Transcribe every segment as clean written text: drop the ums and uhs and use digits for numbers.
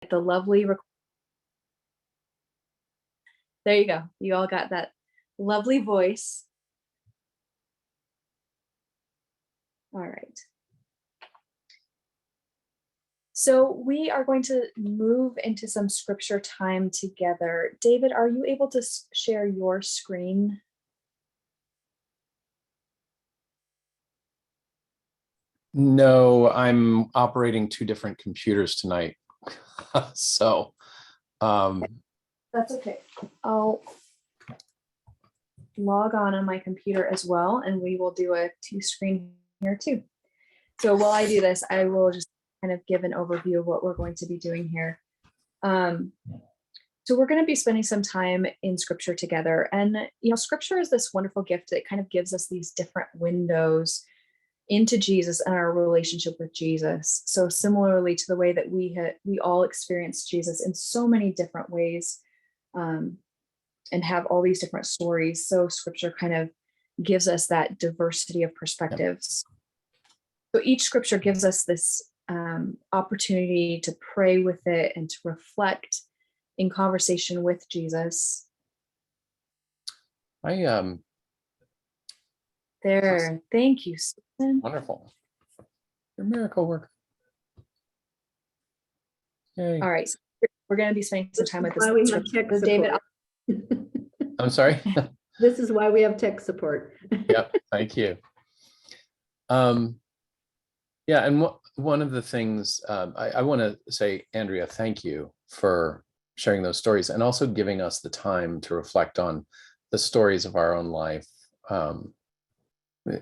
the lovely there you go. You all got that lovely voice. All right. So we are going to move into some scripture time together. David, are you able to share your screen? No, I'm operating two different computers tonight. So that's okay. I'll log on my computer as well, and we will do a two-screen here too. So while I do this, I will just kind of give an overview of what we're going to be doing here. So we're going to be spending some time in scripture together. And, scripture is this wonderful gift that kind of gives us these different windows into Jesus and our relationship with Jesus. So similarly to the way that we all experience Jesus in so many different ways, and have all these different stories. So scripture kind of gives us that diversity of perspectives. So each scripture gives us this opportunity to pray with it and to reflect in conversation with Jesus. There, thank you, Susan. Wonderful. You're a miracle worker. Yay. All right, so we're going to be spending some time with this. So David, I'm sorry. This is why we have tech support. Yep, thank you. Yeah, and one of the things I want to say, Andrea, thank you for sharing those stories and also giving us the time to reflect on the stories of our own life,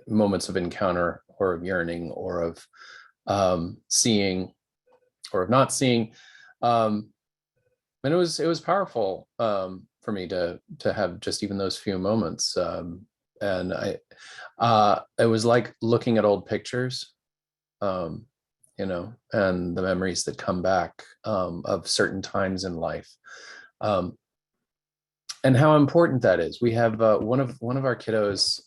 moments of encounter or of yearning or of seeing or of not seeing. And it was powerful for me to have just even those few moments. And it was like looking at old pictures, and the memories that come back of certain times in life, and how important that is. We have one of our kiddos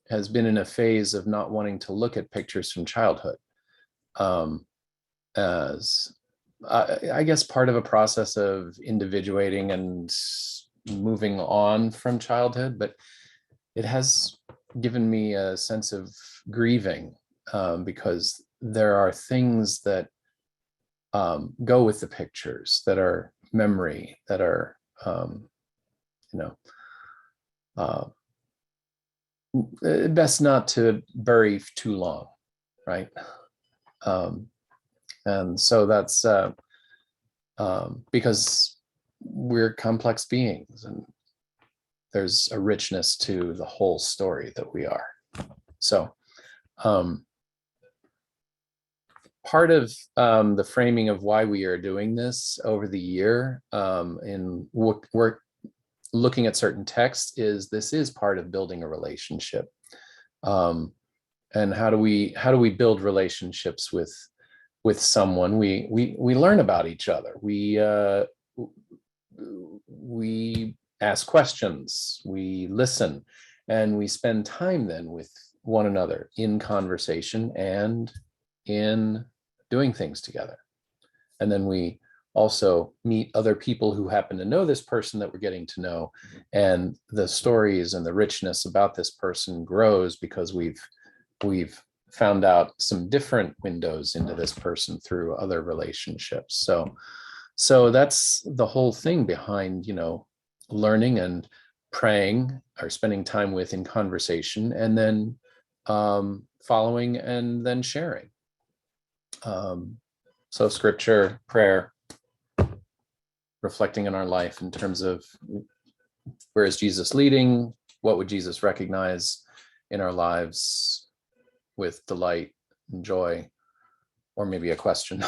has been in a phase of not wanting to look at pictures from childhood, as I guess part of a process of individuating and moving on from childhood, but it has given me a sense of grieving, because there are things that go with the pictures that are memory, that are best not to bury too long, right? And so that's because we're complex beings and there's a richness to the whole story that we are. So part of the framing of why we are doing this over the year in work looking at certain texts is this is part of building a relationship. And how do we build relationships with someone? We learn about each other. We ask questions, we listen, and we spend time then with one another in conversation and in doing things together. And then we also meet other people who happen to know this person that we're getting to know, and the stories and the richness about this person grows because we've found out some different windows into this person through other relationships. So that's the whole thing behind, learning and praying or spending time with in conversation, and then following and then sharing. So scripture, prayer, reflecting on our life in terms of where is Jesus leading? What would Jesus recognize in our lives with delight and joy, or maybe a question?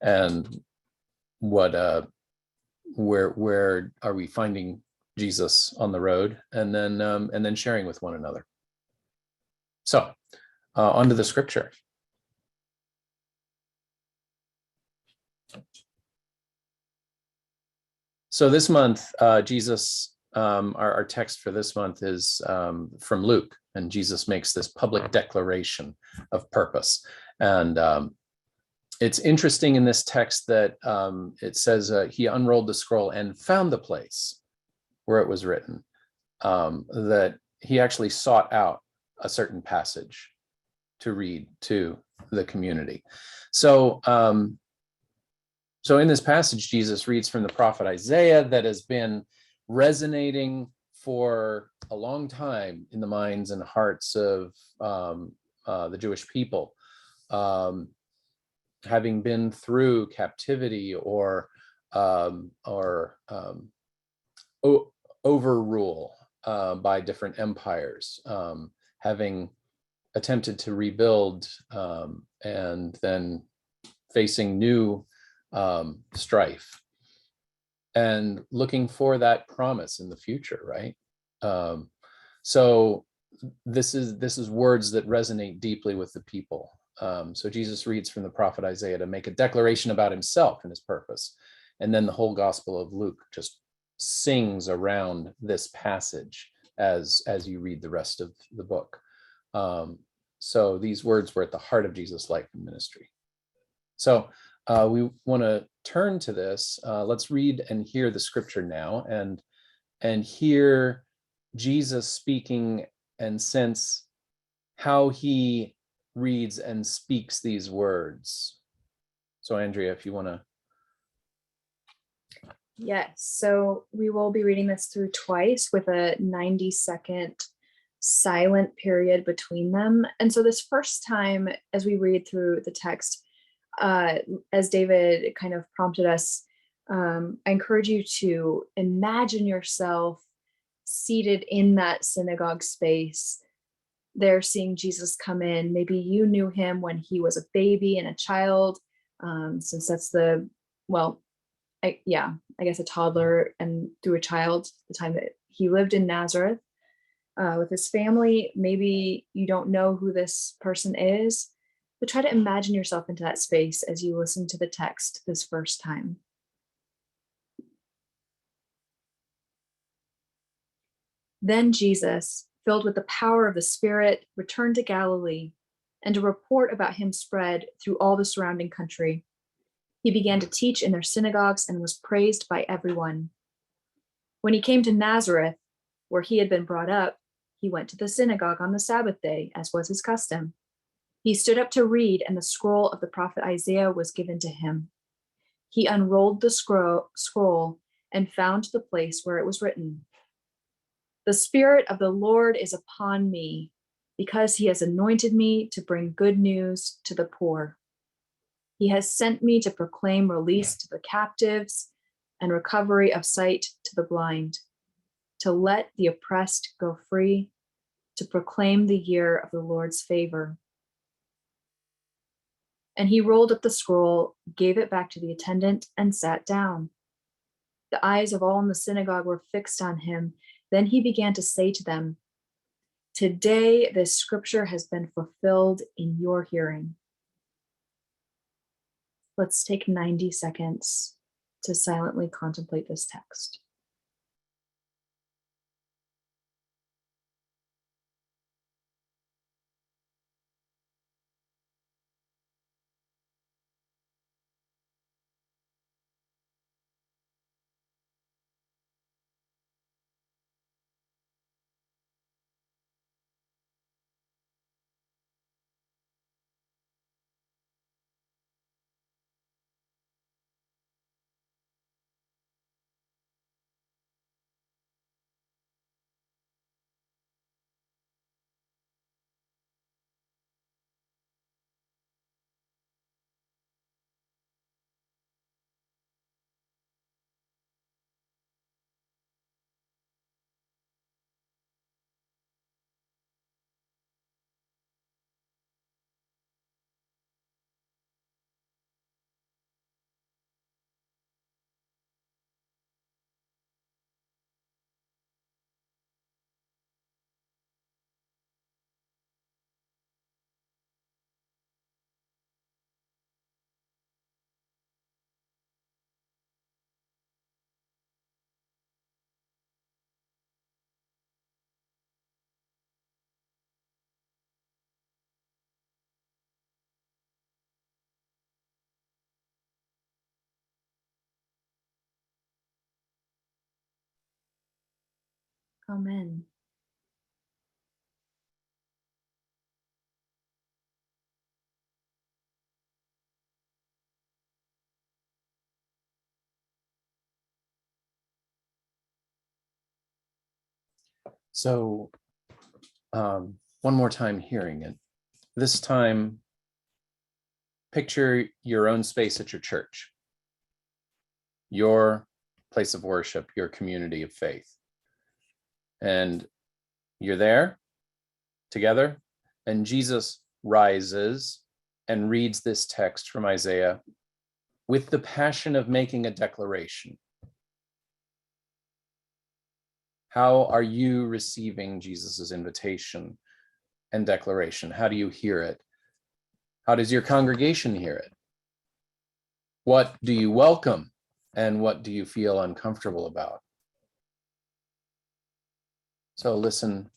And where are we finding Jesus on the road? And then sharing with one another. So onto the scripture. So this month, Jesus, our text for this month is from Luke, and Jesus makes this public declaration of purpose. And it's interesting in this text that it says he unrolled the scroll and found the place where it was written, that he actually sought out a certain passage to read to the community. So, so in this passage, Jesus reads from the prophet Isaiah that has been resonating for a long time in the minds and hearts of the Jewish people, having been through captivity or overrule by different empires, having attempted to rebuild and then facing new strife, and looking for that promise in the future, right? So this is words that resonate deeply with the people. So Jesus reads from the prophet Isaiah to make a declaration about himself and his purpose, and then the whole Gospel of Luke just sings around this passage as you read the rest of the book. So these words were at the heart of Jesus' life and ministry. So we want to turn to this. Let's read and hear the scripture now, and hear Jesus speaking and sense how he reads and speaks these words. So Andrea, if you want to. Yes, so we will be reading this through twice with a 90-second silent period between them. And so this first time, as we read through the text, as David kind of prompted us, I encourage you to imagine yourself seated in that synagogue space, there seeing Jesus come in. Maybe you knew him when he was a baby and a child, since that's I guess a toddler and through a child, the time that he lived in Nazareth with his family. Maybe you don't know who this person is, but try to imagine yourself into that space as you listen to the text this first time. Then Jesus, filled with the power of the Spirit, returned to Galilee, and a report about him spread through all the surrounding country. He began to teach in their synagogues and was praised by everyone. When he came to Nazareth, where he had been brought up, he went to the synagogue on the Sabbath day, as was his custom. He stood up to read, and the scroll of the prophet Isaiah was given to him. He unrolled the scroll and found the place where it was written, "The Spirit of the Lord is upon me, because he has anointed me to bring good news to the poor. He has sent me to proclaim release to the captives and recovery of sight to the blind, to let the oppressed go free, to proclaim the year of the Lord's favor." And he rolled up the scroll, gave it back to the attendant, and sat down. The eyes of all in the synagogue were fixed on him. Then he began to say to them, "Today this scripture has been fulfilled in your hearing." Let's take 90 seconds to silently contemplate this text. Amen. So one more time hearing it. This time, picture your own space at your church, your place of worship, your community of faith. And you're there together, and Jesus rises and reads this text from Isaiah with the passion of making a declaration. How are you receiving Jesus's invitation and declaration? How do you hear it? How does your congregation hear it? What do you welcome and what do you feel uncomfortable about? So listen.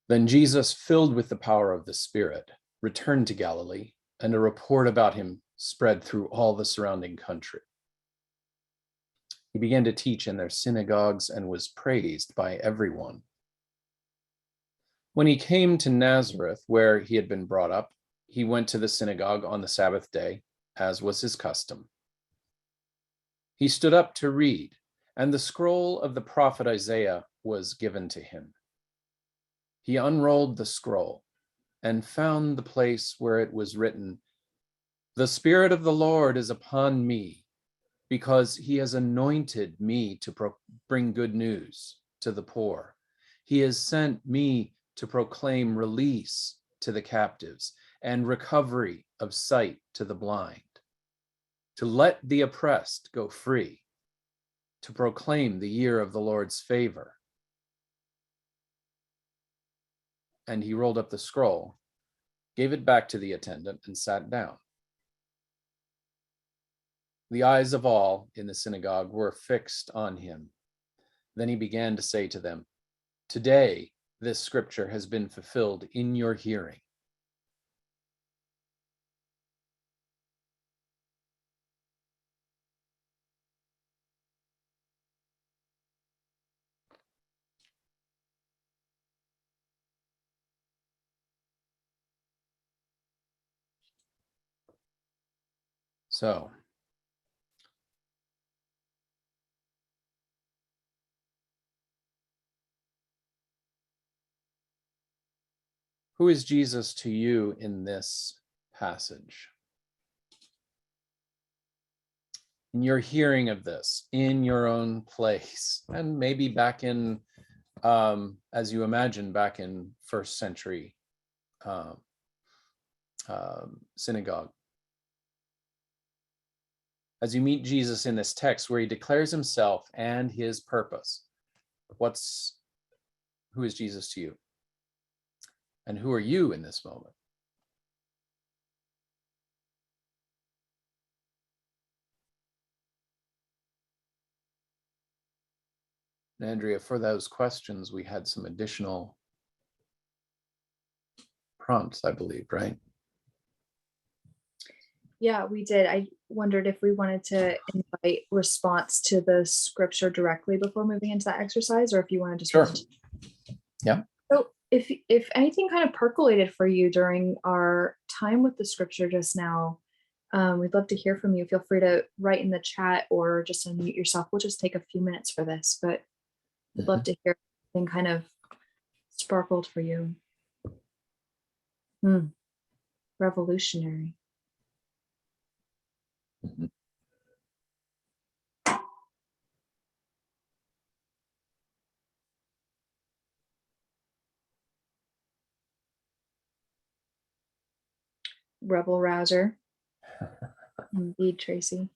Then Jesus, filled with the power of the Spirit, returned to Galilee, and a report about him spread through all the surrounding country. He began to teach in their synagogues and was praised by everyone. When he came to Nazareth, where he had been brought up, he went to the synagogue on the Sabbath day, as was his custom. He stood up to read, and the scroll of the prophet Isaiah was given to him. He unrolled the scroll and found the place where it was written, "The Spirit of the Lord is upon me, because he has anointed me to bring good news to the poor. He has sent me to proclaim release to the captives and recovery of sight to the blind, to let the oppressed go free, to proclaim the year of the Lord's favor." And he rolled up the scroll, gave it back to the attendant, and sat down. The eyes of all in the synagogue were fixed on him. Then he began to say to them, "Today, this scripture has been fulfilled in your hearing." So, who is Jesus to you in this passage? In your hearing of this, in your own place, and maybe back in, as you imagine, back in first century synagogue. As you meet Jesus in this text where he declares himself and his purpose, who is Jesus to you? And who are you in this moment? And Andrea, for those questions, we had some additional prompts, I believe, right? Yeah, we did. I wondered if we wanted to invite response to the scripture directly before moving into that exercise, or if you want to just Sure. Yeah. So if anything kind of percolated for you during our time with the scripture just now, we'd love to hear from you. Feel free to write in the chat or just unmute yourself. We'll just take a few minutes for this, but we'd love to hear anything kind of sparkled for you. Revolutionary. Rebel rouser. Indeed, Tracy.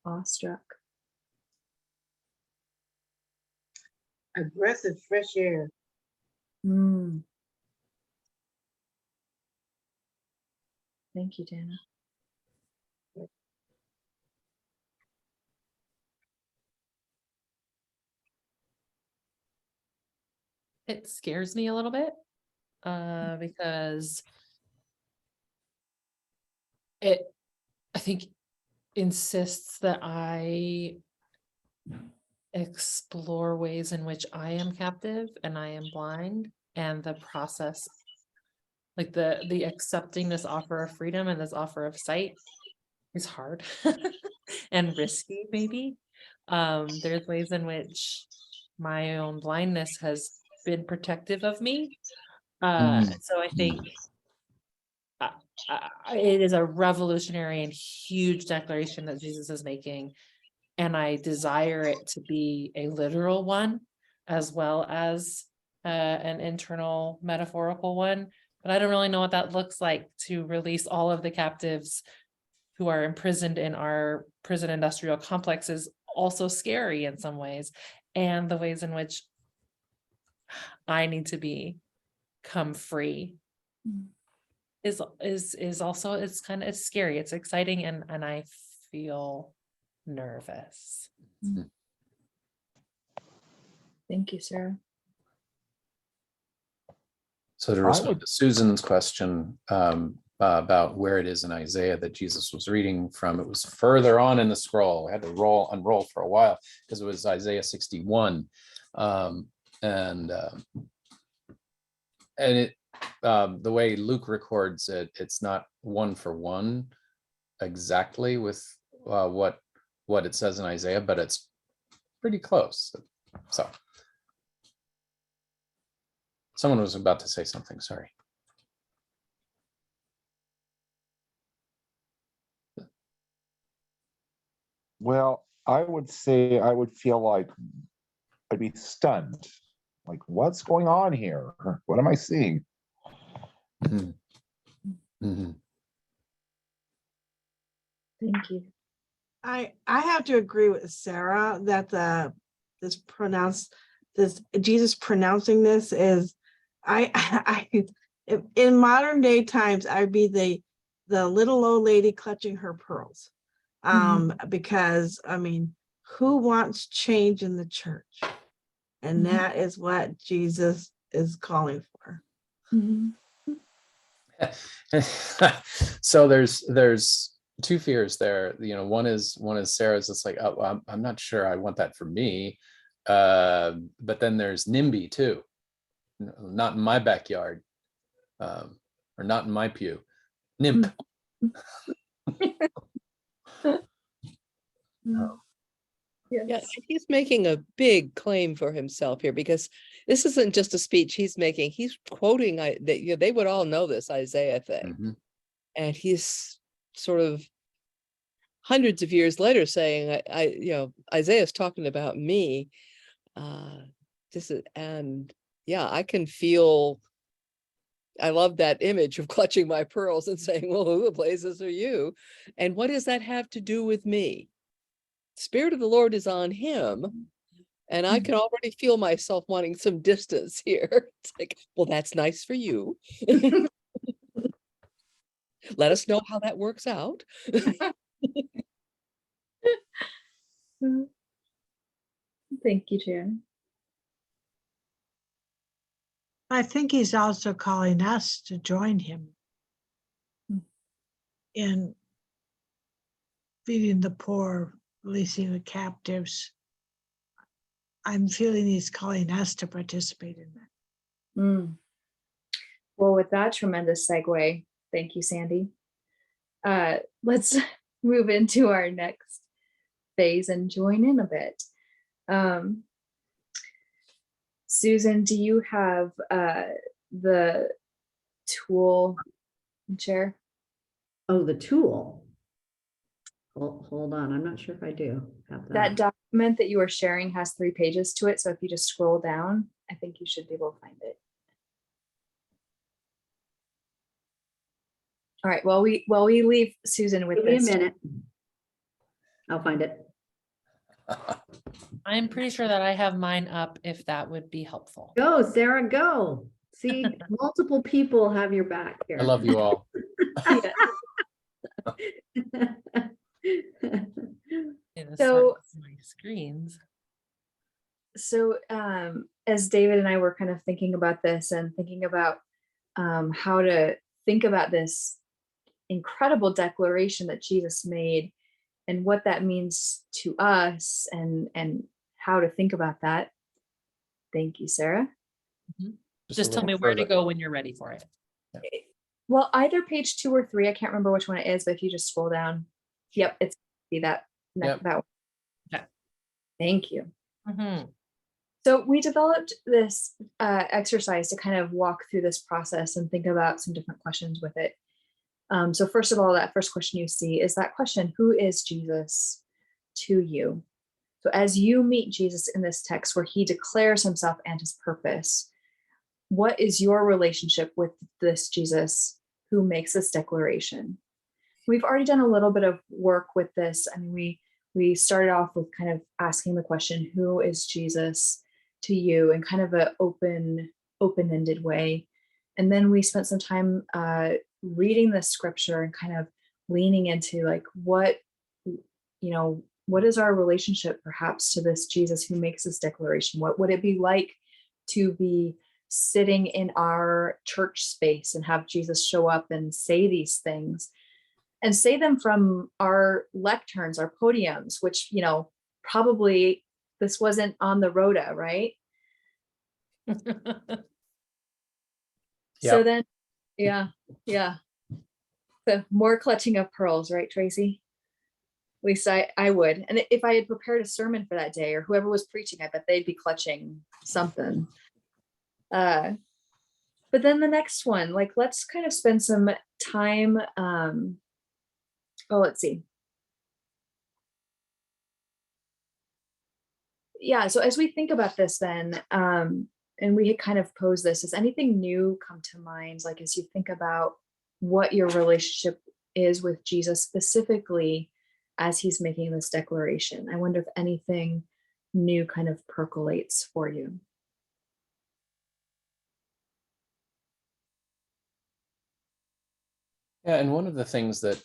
Awestruck. A breath of fresh air. Thank you, Dana. It scares me a little bit because I think insists that I explore ways in which I am captive and I am blind, and the process, like the accepting this offer of freedom and this offer of sight is hard and risky, maybe. There's ways in which my own blindness has been protective of me. So I think it is a revolutionary and huge declaration that Jesus is making. And I desire it to be a literal one, as well as an internal metaphorical one. But I don't really know what that looks like, to release all of the captives who are imprisoned in our prison industrial complex is also scary in some ways. And the ways in which I need to become free is also, it's scary, it's exciting, and I feel nervous. Thank you, Sarah. So to I respond would- to Susan's question about where it is in Isaiah that Jesus was reading from, it was further on in the scroll. I had to unroll for a while because it was Isaiah 61. And it the way Luke records it, it's not one for one exactly with what it says in Isaiah, but it's pretty close. So someone was about to say something, sorry. Well, I would say I would feel like I'd be stunned. Like, what's going on here? What am I seeing? Mhm. Mhm. Thank you. I have to agree with Sarah that this Jesus pronouncing this is I in modern day times I'd be the little old lady clutching her pearls. Because I mean, who wants change in the church? And that is what Jesus is calling for. So there's two fears there. One is Sarah's. It's like, oh, I'm not sure I want that for me. But then there's NIMBY too. Not in my backyard, or not in my pew. NIMP. Yeah, he's making a big claim for himself here, because this isn't just a speech he's making. He's quoting they would all know this Isaiah thing. Mhm. And he's sort of hundreds of years later saying, Isaiah's talking about me. I can feel, I love that image of clutching my pearls and saying, well, who the places are you? And what does that have to do with me? Spirit of the Lord is on him. And I can already feel myself wanting some distance here. It's like, well, that's nice for you. Let us know how that works out. Thank you, Jan. I think he's also calling us to join him in feeding the poor, releasing the captives. I'm feeling he's calling us to participate in that. Well, with that tremendous segue, thank you, Sandy. Let's move into our next phase and join in a bit. Susan, do you have the tool share? Oh, the tool. Hold on. I'm not sure if I do have That document that you were sharing has 3 pages to it. So if you just scroll down, I think you should be able to find it. All right. While we leave Susan with Give me a this. minute. I'll find it. I'm pretty sure that I have mine up, if that would be helpful. Go, Sarah, go. See, multiple people have your back here. I love you all. So- my screens. So as David and I were kind of thinking about this and thinking about how to think about this incredible declaration that Jesus made and what that means to us and how to think about that. Thank you, Sarah. Just a tell me little where to further. go when you're ready for it. Well, either page 2 or 3, I can't remember which one it is, but if you just scroll down, yep, it's be that Yep. that one. Okay. Thank you. Mhm. So we developed this exercise to kind of walk through this process and think about some different questions with it. So first of all, that first question you see is that question, who is Jesus to you? So as you meet Jesus in this text where he declares himself and his purpose, what is your relationship with this Jesus who makes this declaration? We've already done a little bit of work with this. I mean, we started off with kind of asking the question, who is Jesus to you, in kind of an open-ended way. And then we spent some time reading the scripture and kind of leaning into like what is our relationship perhaps to this Jesus who makes this declaration? What would it be like to be sitting in our church space and have Jesus show up and say these things, and say them from our lecterns, our podiums, which, probably this wasn't on the rota, right? So Yep. then, yeah. So more clutching of pearls, right, Tracy? At least I would. And if I had prepared a sermon for that day, or whoever was preaching, I bet they'd be clutching something. But then the next one, like, let's kind of spend some time. Let's see. Yeah, so as we think about this then, and we had kind of posed this, does anything new come to mind, like as you think about what your relationship is with Jesus specifically as he's making this declaration? I wonder if anything new kind of percolates for you. Yeah, and one of the things that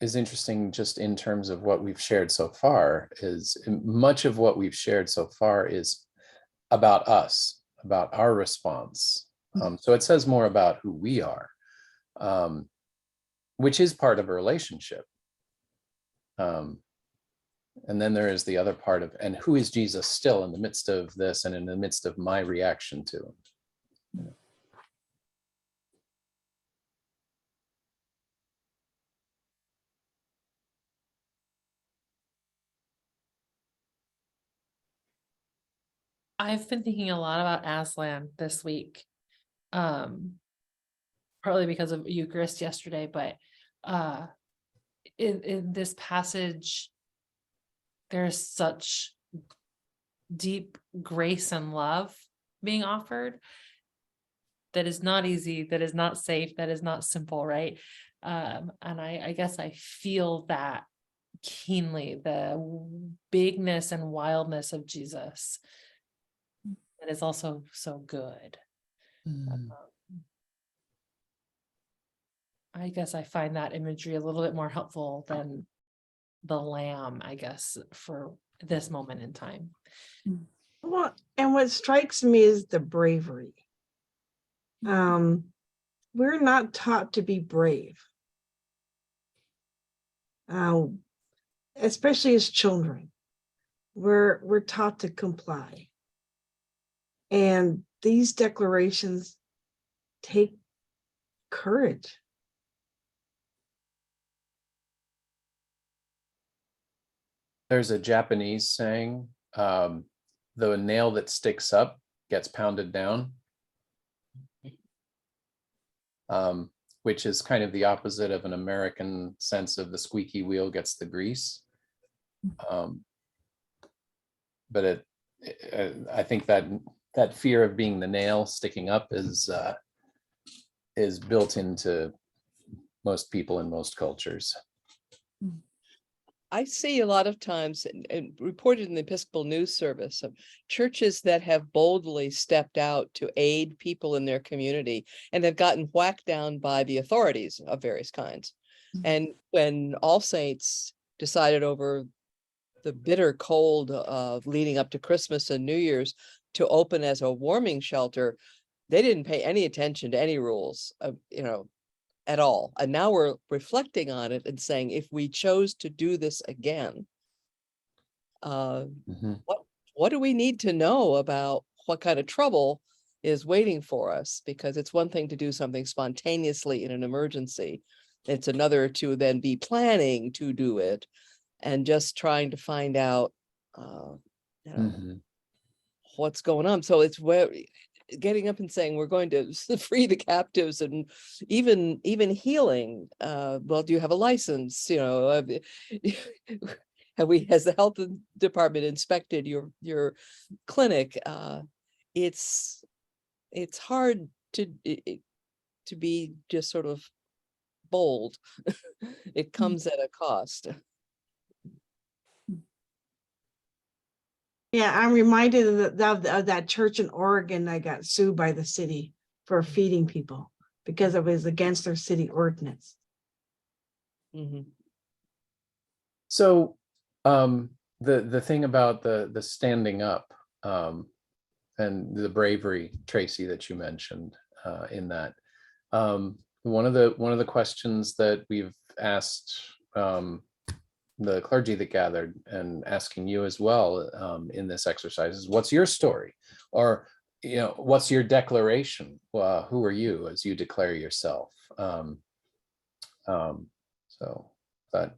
is interesting just in terms of what we've shared so far is much of what we've shared so far is about us, about our response. So it says more about who we are, which is part of a relationship. And then there is the other part of, and who is Jesus still in the midst of this and in the midst of my reaction to him? I've been thinking a lot about Aslan this week, partly because of Eucharist yesterday, but in this passage, there's such deep grace and love being offered that is not easy, that is not safe, that is not simple, right? And I guess I feel that keenly, the bigness and wildness of Jesus. That is also so good. I guess I find that imagery a little bit more helpful than the lamb, I guess, for this moment in time. Well, and what strikes me is the bravery. We're not taught to be brave, especially as children. We're taught to comply. And these declarations take courage. There's a Japanese saying, the nail that sticks up gets pounded down, which is kind of the opposite of an American sense of the squeaky wheel gets the grease. But I think that fear of being the nail sticking up is built into most people in most cultures. I see a lot of times, and reported in the Episcopal News Service, of churches that have boldly stepped out to aid people in their community and have gotten whacked down by the authorities of various kinds. And when All Saints decided over the bitter cold of leading up to Christmas and New Year's to open as a warming shelter, they didn't pay any attention to any rules, at all. And now we're reflecting on it and saying, if we chose to do this again, Mhm. What do we need to know about what kind of trouble is waiting for us? Because it's one thing to do something spontaneously in an emergency. It's another to then be planning to do it and just trying to find out, you know, Mhm. what's going on. So it's where getting up and saying we're going to free the captives and even healing. Well, do you have a license? You know, has the health department inspected your clinic? It's hard to be just sort of bold. It comes at a cost. Yeah, I'm reminded of that church in Oregon that got sued by the city for feeding people because it was against their city ordinance. Mhm. So the thing about the standing up and the bravery, Tracy, that you mentioned in that, one of the questions that we've asked the clergy that gathered, and asking you as well in this exercise, is what's your story? Or, you know, what's your declaration? Who are you as you declare yourself? So that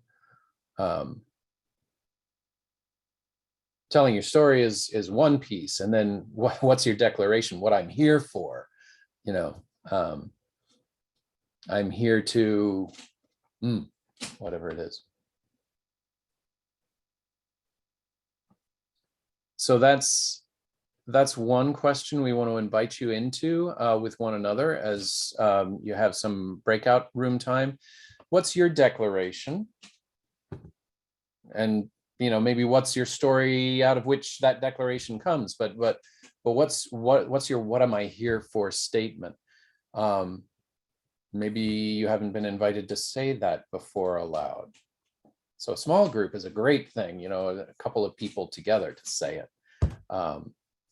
telling your story is one piece, and then what's your declaration? What I'm here for, you know, I'm here to whatever it is. So that's one question we want to invite you into with one another as you have some breakout room time. What's your declaration? And, you know, maybe what's your story out of which that declaration comes, but what's your what am I here for statement? Maybe you haven't been invited to say that before aloud. So a small group is a great thing, you know, a couple of people together to say it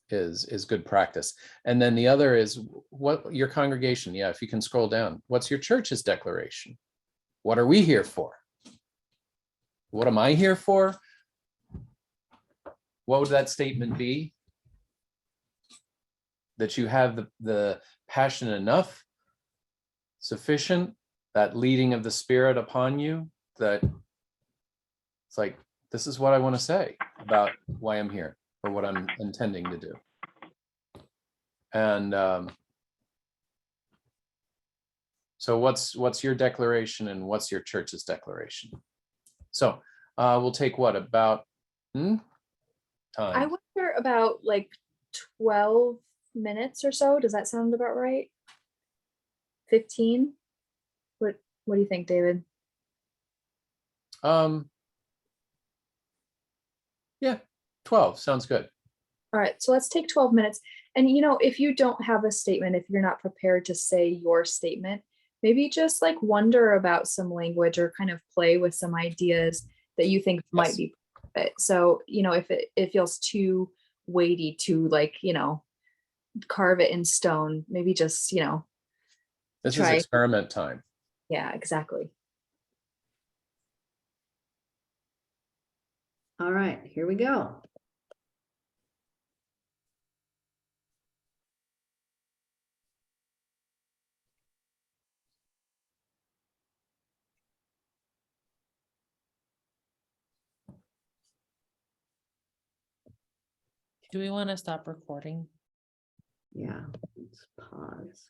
is good practice. And then the other is what your congregation, if you can scroll down, what's your church's declaration? What are we here for? What am I here for? What would that statement be? That you have the passion enough, sufficient, that leading of the Spirit upon you, that it's like, this is what I want to say about why I'm here or what I'm intending to do. And so what's your declaration and what's your church's declaration? So we'll take what, about time? I wonder about like 12 minutes or so. Does that sound about right? 15? What do you think, David? Yeah, 12 sounds good. All right, so let's take 12 minutes. And, you know, if you don't have a statement, if you're not prepared to say your statement, maybe just like wonder about some language or kind of play with some ideas that you think might be it. So, you know, if it feels too weighty to, like, you know, carve it in stone, maybe just, you know, This try. is experiment time. Yeah, exactly. All right, here we go. Do we want to stop recording? Yeah, let's pause.